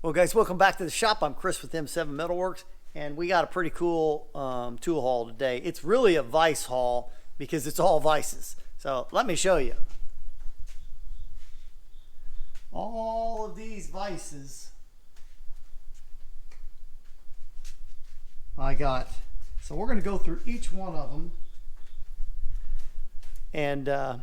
Well, guys, welcome back to the shop. I'm Chris with M7 Metalworks, and we got a pretty cool tool haul today. It's really a vise haul because it's all vices. So let me show you. All of these vices I got. So we're going to go through each one of them, and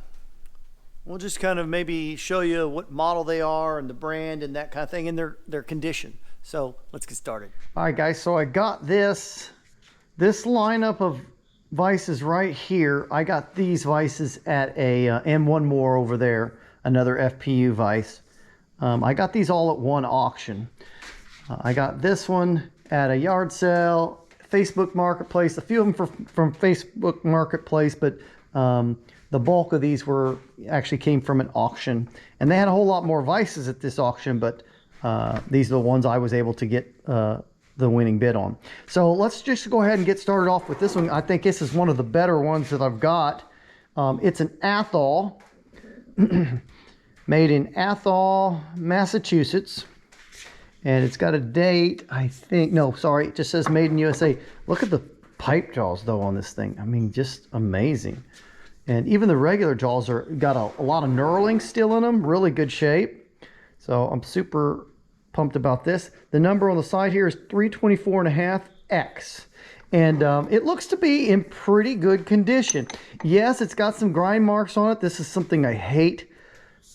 we'll just kind of maybe show you what model they are and the brand and that kind of thing and their condition. So let's get started. All right, guys, so I got this lineup of vices right here. I got these vices at a M1 More over there, another FPU vise. I got these all at one auction. I got this one at a yard sale, Facebook Marketplace, a few of them from Facebook Marketplace, but the bulk of these actually came from an auction, and they had a whole lot more vices at this auction, but these are the ones I was able to get the winning bid on. So let's just go ahead and get started off with this one. I think this is one of the better ones that I've got. It's an Athol, made in Athol, Massachusetts, and it's got a date, I think, no, sorry, it just says made in USA. Look at the pipe jaws though on this thing. I mean, just amazing. And even the regular jaws got a lot of knurling still in them, really good shape. So I'm super pumped about this. The number on the side here is 324.5X. And it looks to be in pretty good condition. Yes, it's got some grind marks on it. This is something I hate.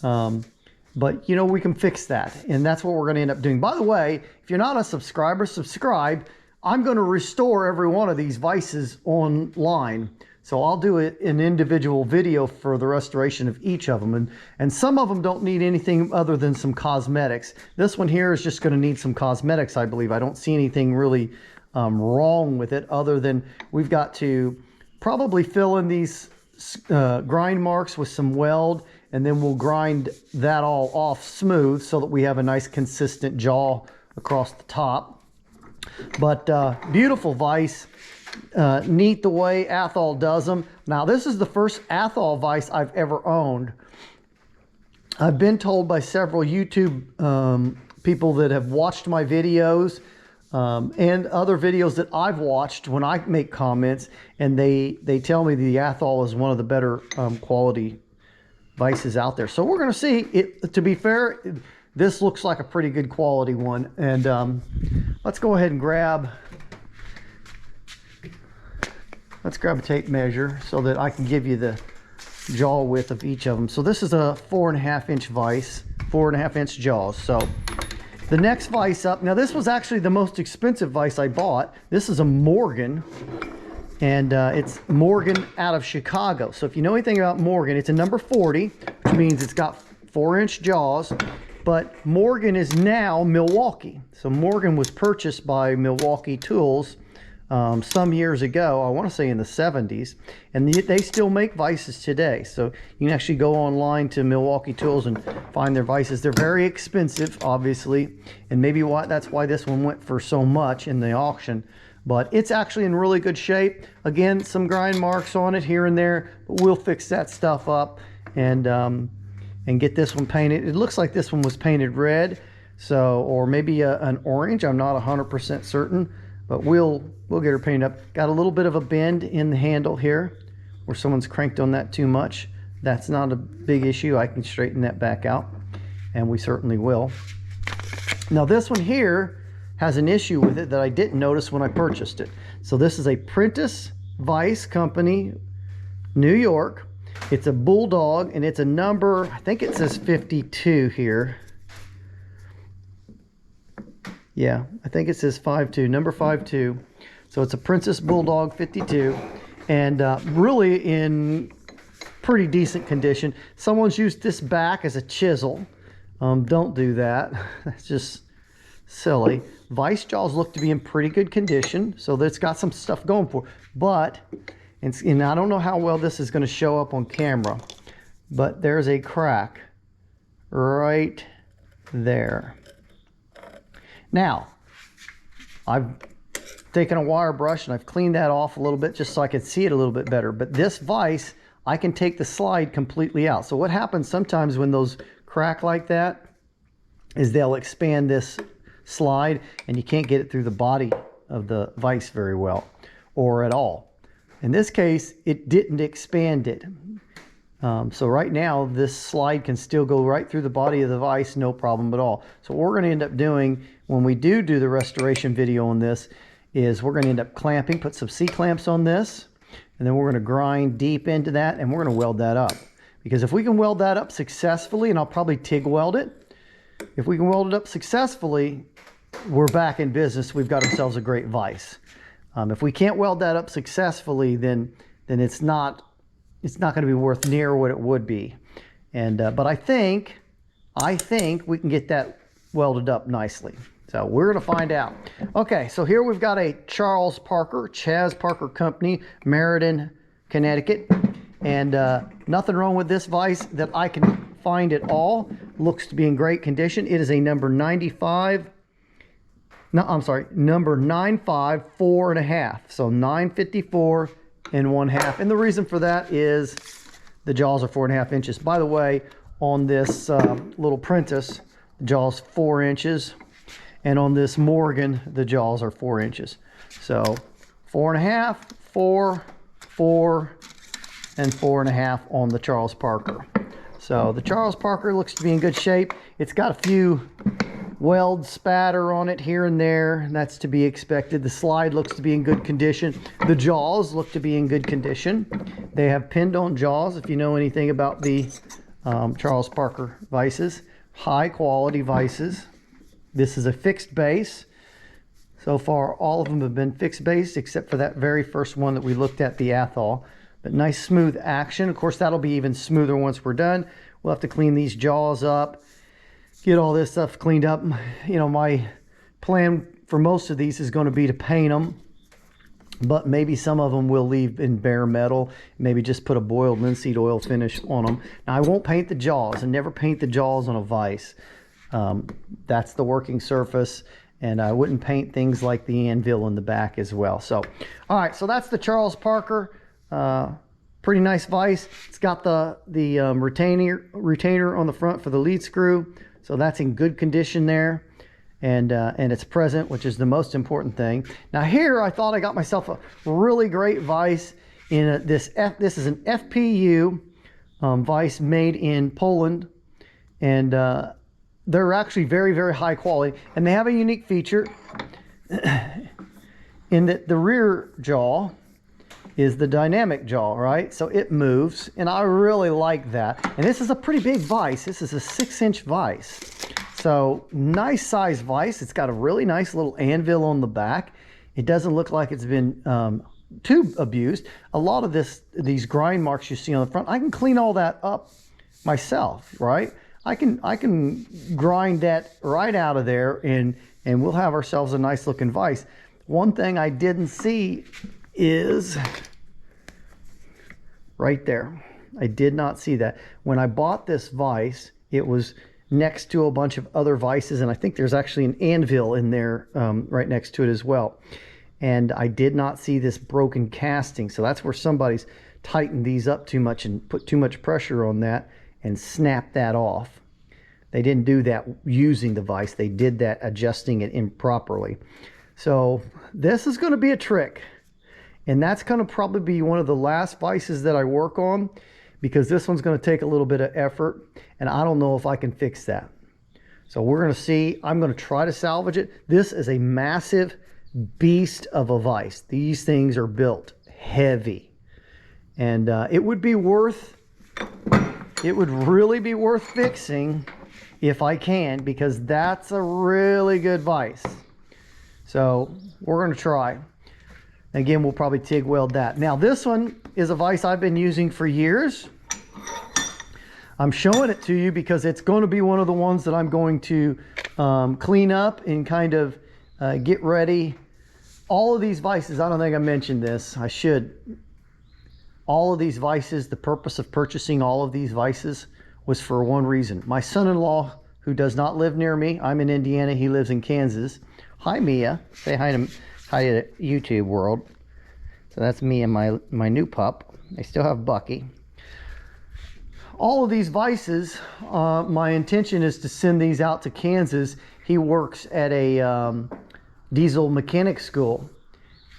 But you know, we can fix that. And that's what we're going to end up doing. By the way, if you're not a subscriber, subscribe. I'm going to restore every one of these vices online. So I'll do an individual video for the restoration of each of them. And some of them don't need anything other than some cosmetics. This one here is just going to need some cosmetics, I believe. I don't see anything really wrong with it other than we've got to probably fill in these grind marks with some weld, and then we'll grind that all off smooth so that we have a nice consistent jaw across the top. But beautiful vise. Neat the way Athol does them. Now, this is the first Athol vise I've ever owned. I've been told by several YouTube people that have watched my videos and other videos that I've watched when I make comments, and they tell me the Athol is one of the better quality vices out there. So we're going to see it. To be fair, this looks like a pretty good quality one. And let's go ahead and grab a tape measure so that I can give you the jaw width of each of them. So this is a 4.5-inch vise, 4.5-inch jaws. So the next vise up, now this was actually the most expensive vise I bought. This is a Morgan, and it's Morgan out of Chicago. So if you know anything about Morgan, it's a number 40, which means it's got 4-inch jaws. But Morgan is now Milwaukee. So Morgan was purchased by Milwaukee Tools some years ago, I want to say in the 70s, and they still make vices today. So you can actually go online to Milwaukee Tools and find their vices. They're very expensive, obviously, and maybe that's why this one went for so much in the auction. But it's actually in really good shape. Again, some grind marks on it here and there, but we'll fix that stuff up and get this one painted. It looks like this one was painted red, so, or maybe an orange. I'm not 100% certain. But we'll get her painted up. Got a little bit of a bend in the handle here where someone's cranked on that too much. That's not a big issue. I can straighten that back out, and we certainly will. Now this one here has an issue with it that I didn't notice when I purchased it. So this is a Prentice Vise Company, New York. It's a Bulldog, and it's a number, I think it says 52 here. Yeah, I think it says 52, number 52. So it's a Princess Bulldog 52, and really in pretty decent condition. Someone's used this back as a chisel. Don't do that. That's just silly. Vice jaws look to be in pretty good condition, so it's got some stuff going for it. But, and I don't know how well this is going to show up on camera, but there's a crack right there. Now, I've taken a wire brush and I've cleaned that off a little bit just so I can see it a little bit better. But this vise, I can take the slide completely out. So what happens sometimes when those crack like that is they'll expand this slide, and you can't get it through the body of the vise very well, or at all. In this case, it didn't expand it. So right now, this slide can still go right through the body of the vise, no problem at all. So what we're going to end up doing when we do the restoration video on this is we're going to end up clamping, put some C-clamps on this, and then we're going to grind deep into that, and we're going to weld that up. Because if we can weld that up successfully, and I'll probably TIG weld it, if we can weld it up successfully, we're back in business. We've got ourselves a great vise. If we can't weld that up successfully, then it's not going to be worth near what it would be. And but I think we can get that welded up nicely. So we're going to find out. Okay, so here we've got a Chaz Parker Company, Meriden, Connecticut. And nothing wrong with this vise that I can find at all. Looks to be in great condition. It is a number 95. No, I'm sorry, number 95 4.5. So 954 and 1/2. And the reason for that is the jaws are 4.5 inches. By the way, on this little Prentice, the jaws 4 inches, and on this Morgan, the jaws are 4 inches. So 4.5, 4, 4, and 4.5 on the Chaz Parker. So the Chaz Parker looks to be in good shape. It's got a few weld spatter on it here and there, and that's to be expected. The slide looks to be in good condition. The jaws look to be in good condition. They have pinned on jaws, if you know anything about the Chaz Parker vises. High quality vises. This is a fixed base. So far all of them have been fixed base except for that very first one that we looked at, the Athol. But nice smooth action. Of course that'll be even smoother once we're done. We'll have to clean these jaws up, get all this stuff cleaned up. You know, my plan for most of these is going to be to paint them, but maybe some of them will leave in bare metal, maybe just put a boiled linseed oil finish on them. Now I won't paint the jaws, and never paint the jaws on a vise. That's the working surface, and I wouldn't paint things like the anvil in the back as well. So all right, so that's the Chaz Parker. Pretty nice vise. It's got the retainer on the front for the lead screw. So that's in good condition there, and it's present, which is the most important thing. Now here, I thought I got myself a really great vise in this is an FPU vise made in Poland, and they're actually very, very high quality, and they have a unique feature in that the rear jaw is the dynamic jaw, right? So it moves, and I really like that. And this is a pretty big vise. This is a 6-inch vise. So nice size vise. It's got a really nice little anvil on the back. It doesn't look like it's been too abused. A lot of these grind marks you see on the front, I can clean all that up myself, right? I can grind that right out of there, and we'll have ourselves a nice looking vise. One thing I didn't see is right there. I did not see that. When I bought this vise, it was next to a bunch of other vises, and I think there's actually an anvil in there right next to it as well. And I did not see this broken casting, so that's where somebody's tightened these up too much and put too much pressure on that and snapped that off. They didn't do that using the vise. They did that adjusting it improperly. So this is going to be a trick. And that's going to probably be one of the last vices that I work on, because this one's going to take a little bit of effort, and I don't know if I can fix that. So we're going to see. I'm going to try to salvage it. This is a massive beast of a vise. These things are built heavy, and it would really be worth fixing if I can, because that's a really good vise. So we're going to try. Again, we'll probably TIG weld that. Now this one is a vise I've been using for years. I'm showing it to you because it's going to be one of the ones that I'm going to clean up and kind of get ready. All of these vises, I don't think I mentioned this, I should. All of these vises, the purpose of purchasing all of these vises was for one reason. My son-in-law, who does not live near me, I'm in Indiana, he lives in Kansas. Hi Mia, say hi to YouTube world. So that's me and my new pup. I still have Bucky. All of these vises, my intention is to send these out to Kansas he works at a diesel mechanic school,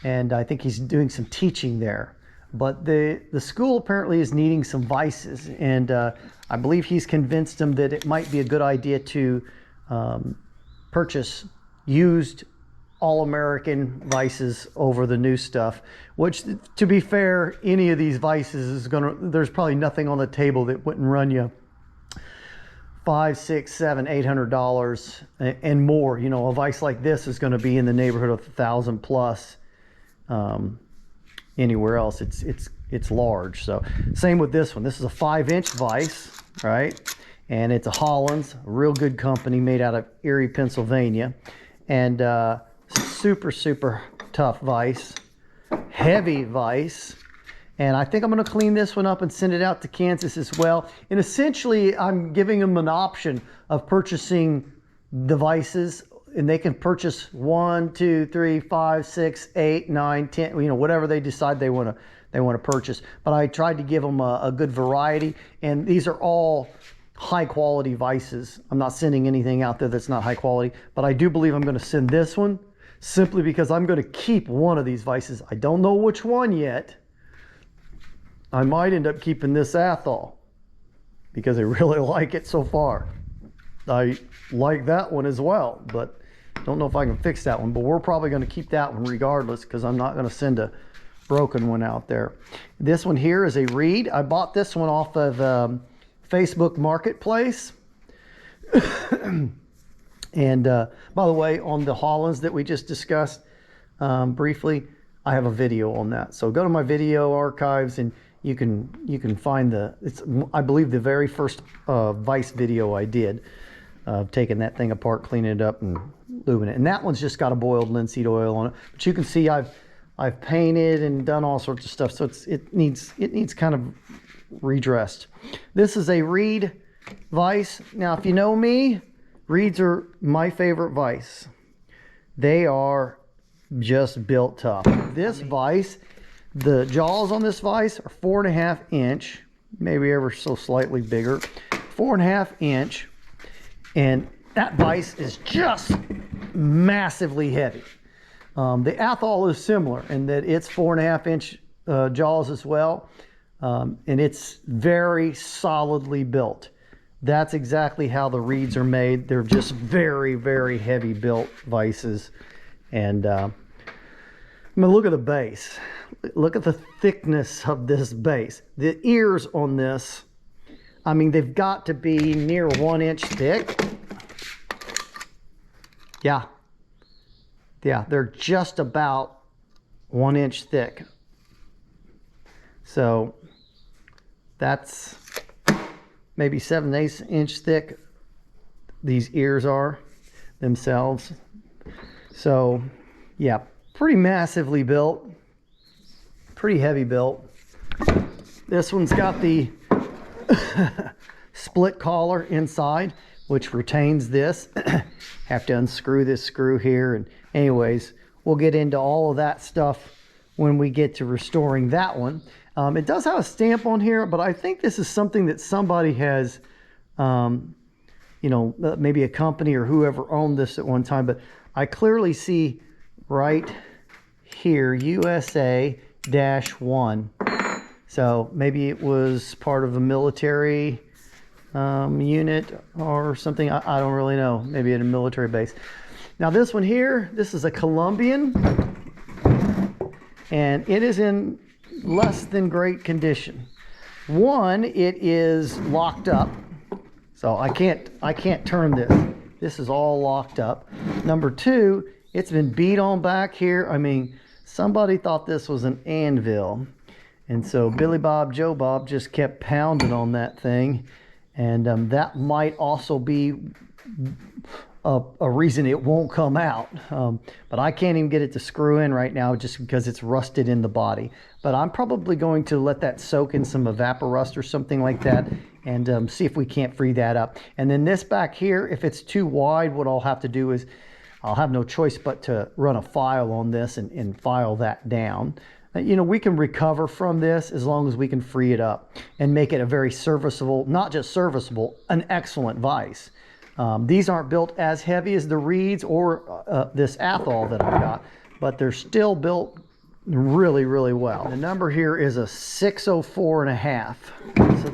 and I think he's doing some teaching there. But the school apparently is needing some vices, and I believe he's convinced them that it might be a good idea to purchase used all-American vices over the new stuff, which, to be fair, any of these vices is there's probably nothing on the table that wouldn't run you $500, $600, $700, $800 and more. You know, a vise like this is going to be in the neighborhood of 1,000 plus. Anywhere else, it's large. So same with this one. This is a 5-inch vise, right? And it's a Holland's, a real good company, made out of Erie, Pennsylvania, and super tough vise, heavy vise. And I think I'm going to clean this one up and send it out to Kansas as well. And essentially, I'm giving them an option of purchasing the vices, and they can purchase 1, 2, 3, 5, 6, 8, 9, 10, you know, whatever they decide they want to purchase. But I tried to give them a good variety, and these are all high quality vices. I'm not sending anything out there that's not high quality, but I do believe I'm going to send this one simply because I'm going to keep one of these vices. I don't know which one yet. I might end up keeping this Athol because I really like it so far. I like that one as well, but don't know if I can fix that one. But we're probably going to keep that one regardless, because I'm not going to send a broken one out there. This one here is a reed. I bought this one off of Facebook Marketplace. And by the way, on the Hollands that we just discussed briefly, I have a video on that. So go to my video archives and you can find it's I believe the very first vise video I did, taking that thing apart, cleaning it up and lubing it. And that one's just got a boiled linseed oil on it. But you can see I've painted and done all sorts of stuff, so it needs kind of redressed. This is a reed vise. Now, if you know me, reeds are my favorite vise. They are just built tough. This vise, the jaws on this vise are 4.5 inch, maybe ever so slightly bigger, 4.5 inch, and that vise is just massively heavy. The Athol is similar in that it's 4.5 inch jaws as well, and it's very solidly built. That's exactly how the reeds are made. They're just very heavy built vices. And I mean, look at the base. Look at the thickness of this base. The ears on this, I mean, they've got to be near 1 inch thick. Yeah, they're just about 1 inch thick. So that's maybe 7/8 inch thick. These ears are themselves. So yeah, pretty massively built, pretty heavy built. This one's got the split collar inside, which retains this. Have to unscrew this screw here, and anyways, we'll get into all of that stuff when we get to restoring that one. It does have a stamp on here, but I think this is something that somebody has, you know, maybe a company or whoever owned this at one time, but I clearly see right here, USA-1. So maybe it was part of a military unit or something. I don't really know. Maybe at a military base. Now this one here, this is a Colombian, and it is in less than great condition. One, it is locked up, so I can't turn this. This is all locked up. Number two, it's been beat on back here. I mean, somebody thought this was an anvil, and so Billy Bob Joe Bob just kept pounding on that thing, and that might also be a reason it won't come out. But I can't even get it to screw in right now just because it's rusted in the body. But I'm probably going to let that soak in some Evaporust or something like that, and see if we can't free that up. And then this back here, if it's too wide, what I'll have to do is I'll have no choice but to run a file on this and file that down. You know, we can recover from this as long as we can free it up and make it a very serviceable, not just serviceable, an excellent vise. These aren't built as heavy as the reeds or this Athol that I've got, but they're still built really, really well. The number here is a 604.5. So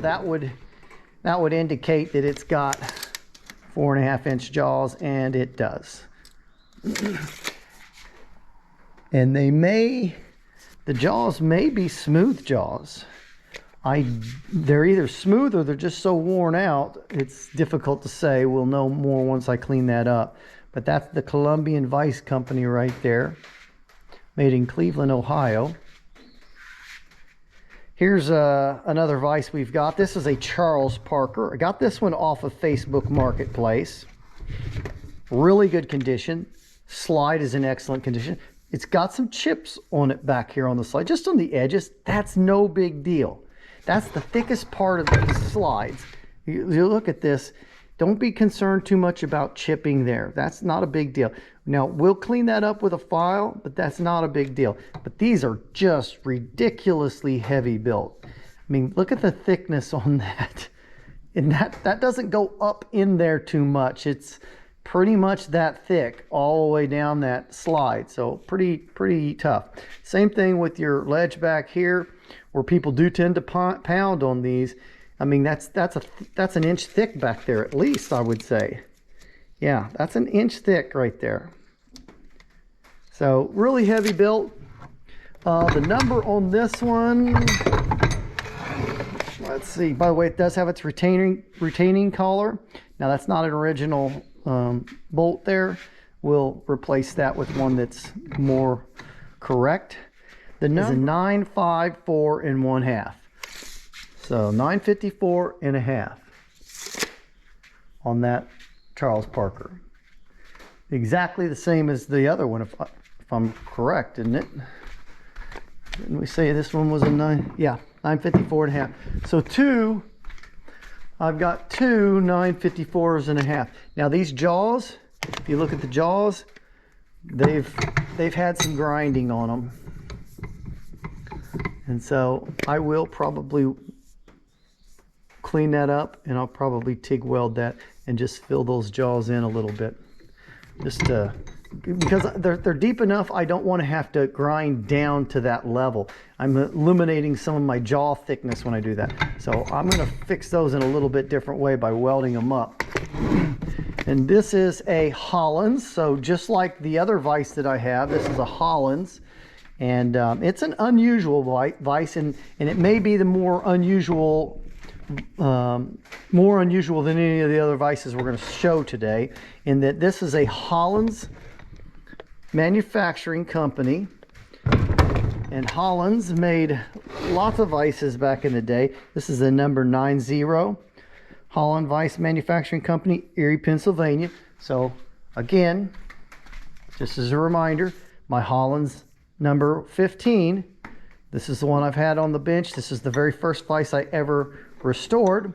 that would indicate that it's got 4.5 inch jaws, and it does. And the jaws may be smooth jaws. They're either smooth or they're just so worn out, it's difficult to say. We'll know more once I clean that up. But that's the Columbian Vise Company right there, made in Cleveland, Ohio. Here's another vise we've got. This is a Charles Parker. I got this one off of Facebook Marketplace. Really good condition. Slide is in excellent condition. It's got some chips on it back here on the slide, just on the edges. That's no big deal. That's the thickest part of the slides. You look at this, don't be concerned too much about chipping there. That's not a big deal. Now, we'll clean that up with a file, but that's not a big deal. But these are just ridiculously heavy built. I mean, look at the thickness on that. And that doesn't go up in there too much. It's pretty much that thick all the way down that slide. So pretty tough. Same thing with your ledge back here, where people do tend to pound on these. I mean, that's an inch thick back there, at least, I would say. Yeah, that's an inch thick right there. So really heavy built. The number on this one, let's see. By the way, it does have its retaining collar. Now that's not an original bolt there. We'll replace that with one that's more correct. The number is a 954 1/2. So 954 1/2 on that Charles Parker. Exactly the same as the other one, if I'm correct, isn't it? Didn't we say this one was a 954 1/2. So I've got two 954s 1/2. Now these jaws, if you look at the jaws, they've had some grinding on them. And so I will probably clean that up, and I'll probably TIG weld that and just fill those jaws in a little bit. Just because they're deep enough, I don't want to have to grind down to that level. I'm eliminating some of my jaw thickness when I do that. So I'm going to fix those in a little bit different way by welding them up. And this is a Hollands. So just like the other vise that I have, this is a Hollands. And it's an unusual vise, and it may be the more unusual than any of the other vices we're going to show today, in that this is a Hollands manufacturing company. And Hollands made lots of vices back in the day. This is the number 90 Holland Vise Manufacturing Company, Erie, Pennsylvania. So again, just as a reminder, my Hollands number 15, this is the one I've had on the bench. This is the very first vise I ever restored.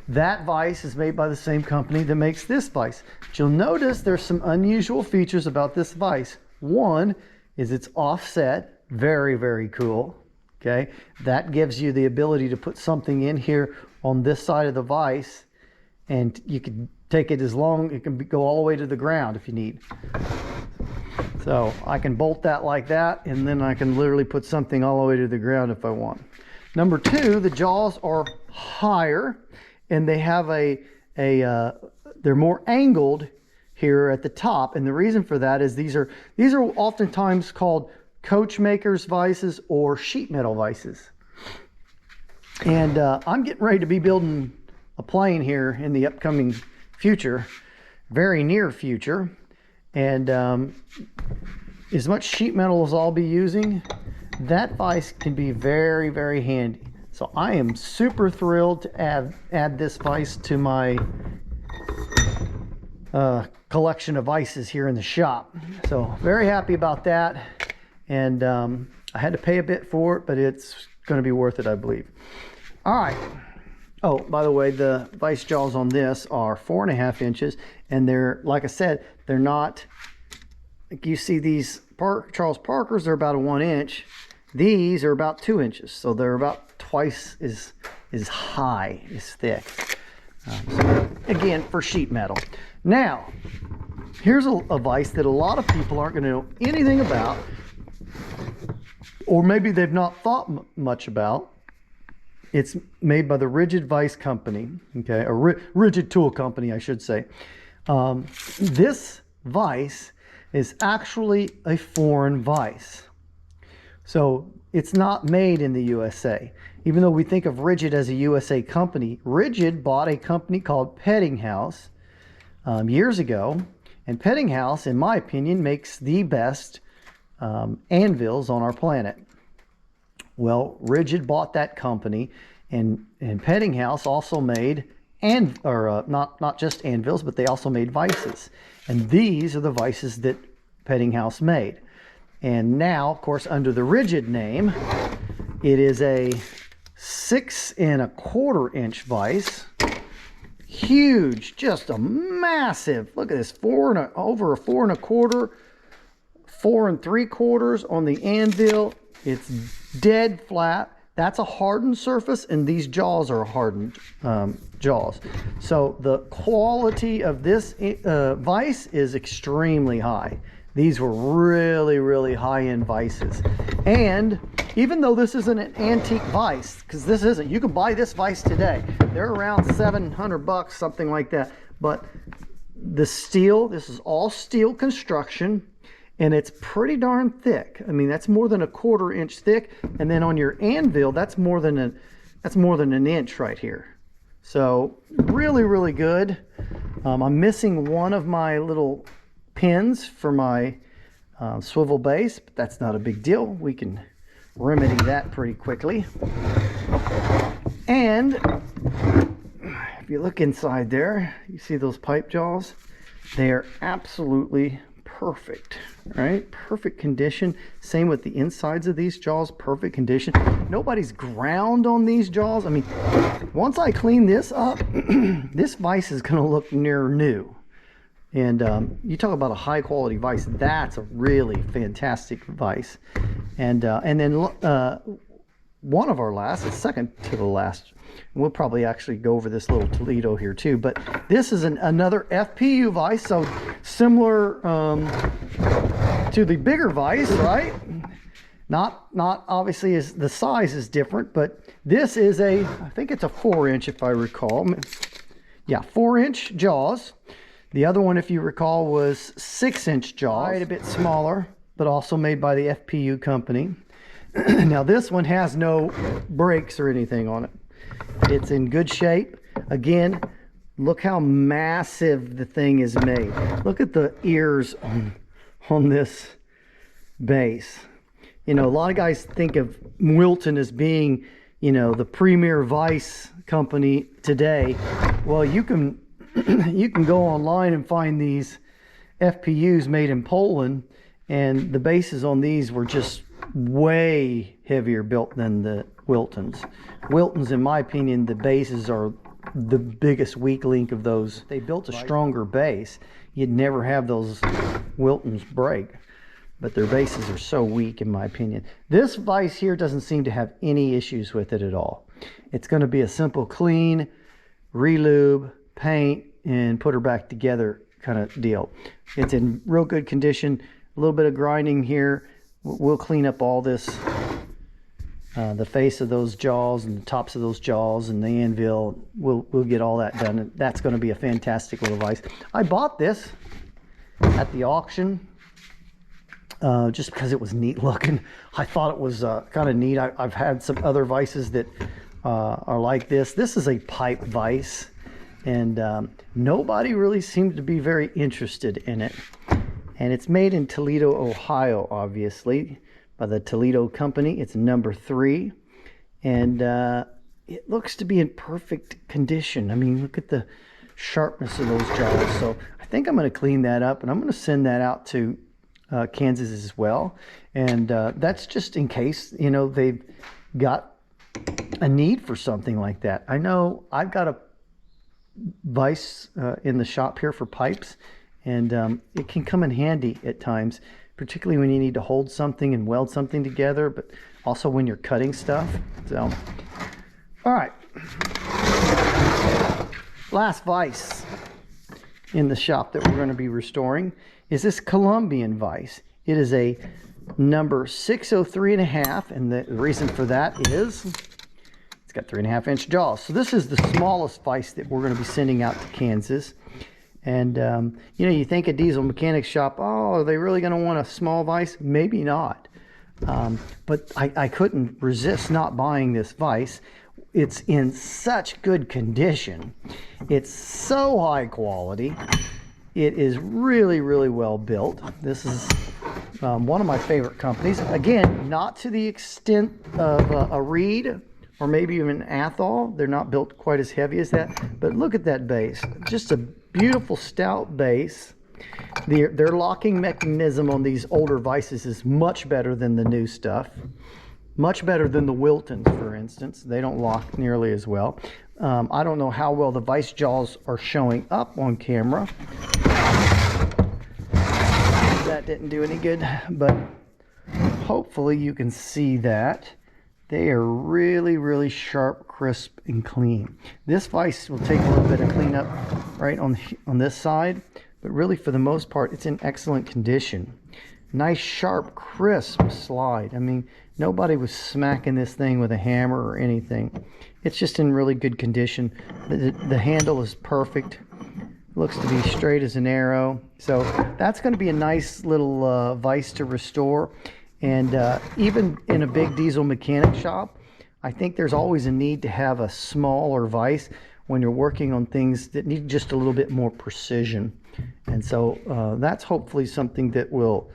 That vise is made by the same company that makes this vise. But you'll notice there's some unusual features about this vise. One is it's offset, very, very cool. Okay, that gives you the ability to put something in here on this side of the vise, and you can take it as long, it can go all the way to the ground if you need. So I can bolt that like that, and then I can literally put something all the way to the ground if I want. Number two, the jaws are higher, and they have they're more angled here at the top. And the reason for that is these are oftentimes called coachmakers vices or sheet metal vices. And I'm getting ready to be building a plane here in the upcoming future, very near future. And as much sheet metal as I'll be using, that vise can be very, very handy. So I am super thrilled to add this vise to my collection of vices here in the shop. So very happy about that. And I had to pay a bit for it, but it's going to be worth it, I believe. All right. Oh, by the way, the vise jaws on this are 4.5 inches, and they're, like I said, they're not, like you see these Charles Parkers, they're about a 1 inch. These are about 2 inches, so they're about twice as high, as thick. So, again, for sheet metal. Now, here's a vise that a lot of people aren't going to know anything about, or maybe they've not thought much about. It's made by the Rigid Vise Company, okay, a Rigid Tool Company, I should say. This vise is actually a foreign vise. So it's not made in the USA. Even though we think of Rigid as a USA company, Rigid bought a company called Peddinghaus years ago. And Peddinghaus, in my opinion, makes the best anvils on our planet. Well, Rigid bought that company, and Peddinghaus also made, not just anvils, but they also made vises. And these are the vises that Peddinghaus made. And now, of course, under the Rigid name, it is a 6 1/4 inch vise. Huge, just a massive, look at this, over a 4 1/4, 4 3/4 on the anvil. It's dead flat. That's a hardened surface, and these jaws are hardened jaws. So the quality of this vise is extremely high. These were really, really high-end vises. And even though this isn't an antique vise, because this isn't, you can buy this vise today. They're around $700, something like that. But the steel, this is all steel construction, and it's pretty darn thick. I mean, that's more than a 1/4 inch thick. And then on your anvil, that's more than an inch right here. So really, really good. I'm missing one of my little pins for my swivel base, but that's not a big deal. We can remedy that pretty quickly. And if you look inside there, you see those pipe jaws? They are absolutely perfect, right? Perfect condition. Same with the insides of these jaws, perfect condition. Nobody's ground on these jaws. I mean, once I clean this up, this vise is going to look near new. And you talk about a high quality vise, that's a really fantastic vise. And then one of our last, the second to the last, we'll probably actually go over this little Toledo here too, but this is another FPU vise, so similar to the bigger vise, right? Not obviously, as the size is different, but this is I think it's a 4 inch if I recall. Yeah, 4 inch jaws. The other one, if you recall, was 6 inch jaws, right, a bit smaller, but also made by the FPU company. Now this one has no brakes or anything on it. It's in good shape. Again, look how massive the thing is made. Look at the ears on this base. You know, a lot of guys think of Wilton as being, you know, the premier vise company today. Well, you can go online and find these FPUs made in Poland, and the bases on these were just way heavier built than the Wiltons. Wiltons, in my opinion, the bases are the biggest weak link of those. They built a stronger base, you'd never have those Wiltons break, but their bases are so weak, in my opinion. This vise here doesn't seem to have any issues with it at all. It's going to be a simple clean, relube, paint, and put her back together kind of deal. It's in real good condition. A little bit of grinding here. We'll clean up all this, the face of those jaws and the tops of those jaws and the anvil. We'll get all that done. And that's going to be a fantastic little vise. I bought this at the auction just because it was neat looking. I thought it was kind of neat. I've had some other vises that are like this. This is a pipe vise, and nobody really seemed to be very interested in it. And it's made in Toledo, Ohio, obviously, by the Toledo company. It's number 3, and it looks to be in perfect condition. I mean, look at the sharpness of those jaws. So I think I'm going to clean that up, and I'm going to send that out to Kansas as well. And that's just in case, you know, they've got a need for something like that. I know I've got a vise in the shop here for pipes, and it can come in handy at times, particularly when you need to hold something and weld something together, but also when you're cutting stuff. So, all right. Last vise in the shop that we're going to be restoring is this Colombian vise. It is a number 603.5, and the reason for that is it's got 3.5-inch jaws. So this is the smallest vise that we're going to be sending out to Kansas. And you know, you think a diesel mechanic shop, oh, are they really going to want a small vise? Maybe not. But I couldn't resist not buying this vise. It's in such good condition. It's so high quality. It is really, really well built. This is one of my favorite companies. Again, not to the extent of a Reed or maybe even an Athol. They're not built quite as heavy as that. But look at that base. Just a beautiful stout base. Their locking mechanism on these older vices is much better than the new stuff. Much better than the Wiltons, for instance. They don't lock nearly as well. I don't know how well the vice jaws are showing up on camera. That didn't do any good, but hopefully you can see that. They are really, really sharp, crisp, and clean. This vise will take a little bit of cleanup right on this side, but really for the most part, it's in excellent condition. Nice, sharp, crisp slide. I mean, nobody was smacking this thing with a hammer or anything. It's just in really good condition. The handle is perfect. Looks to be straight as an arrow. So that's going to be a nice little vise to restore. And even in a big diesel mechanic shop, I think there's always a need to have a smaller vise when you're working on things that need just a little bit more precision. And so that's hopefully something that will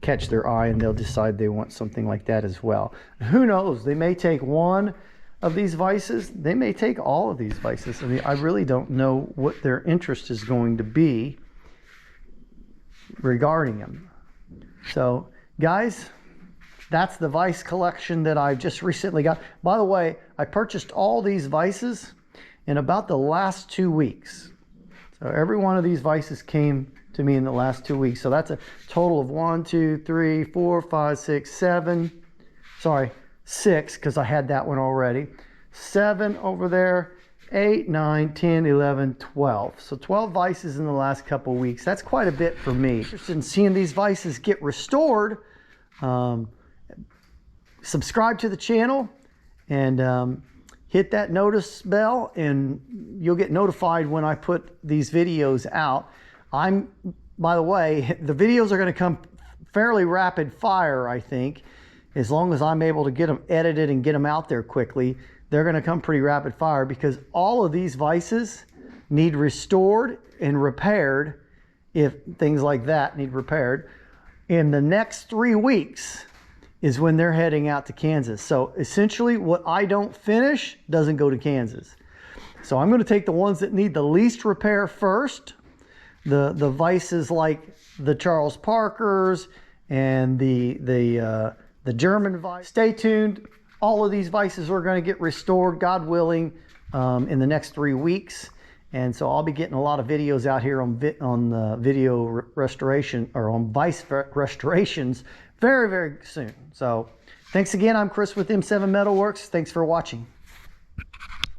catch their eye, and they'll decide they want something like that as well. Who knows? They may take one of these vices. They may take all of these vices. I mean, I really don't know what their interest is going to be regarding them. So, guys, that's the vice collection that I just recently got. By the way, I purchased all these vices in about the last 2 weeks. So every one of these vices came to me in the last 2 weeks. So that's a total of 1, 2, 3, 4, 5, 6, 7. Sorry, 6, because I had that one already. 7 over there, 8, 9, 10, 11, 12. So 12 vices in the last couple of weeks. That's quite a bit for me. Interested in seeing these vices get restored, subscribe to the channel and hit that notice bell, and you'll get notified when I put these videos out. By the way, the videos are going to come fairly rapid fire, I think. As long as I'm able to get them edited and get them out there quickly, they're going to come pretty rapid fire, because all of these vices need restored and repaired. If things like that need repaired, in the next 3 weeks is when they're heading out to Kansas. So essentially what I don't finish doesn't go to Kansas. So I'm going to take the ones that need the least repair first. The vices like the Charles Parkers and the German vice. Stay tuned. All of these vices are going to get restored, God willing, in the next 3 weeks. And so I'll be getting a lot of videos out here on video restoration, or on vice restorations, very, very soon. So thanks again. I'm Chris with M7 Metalworks. Thanks for watching.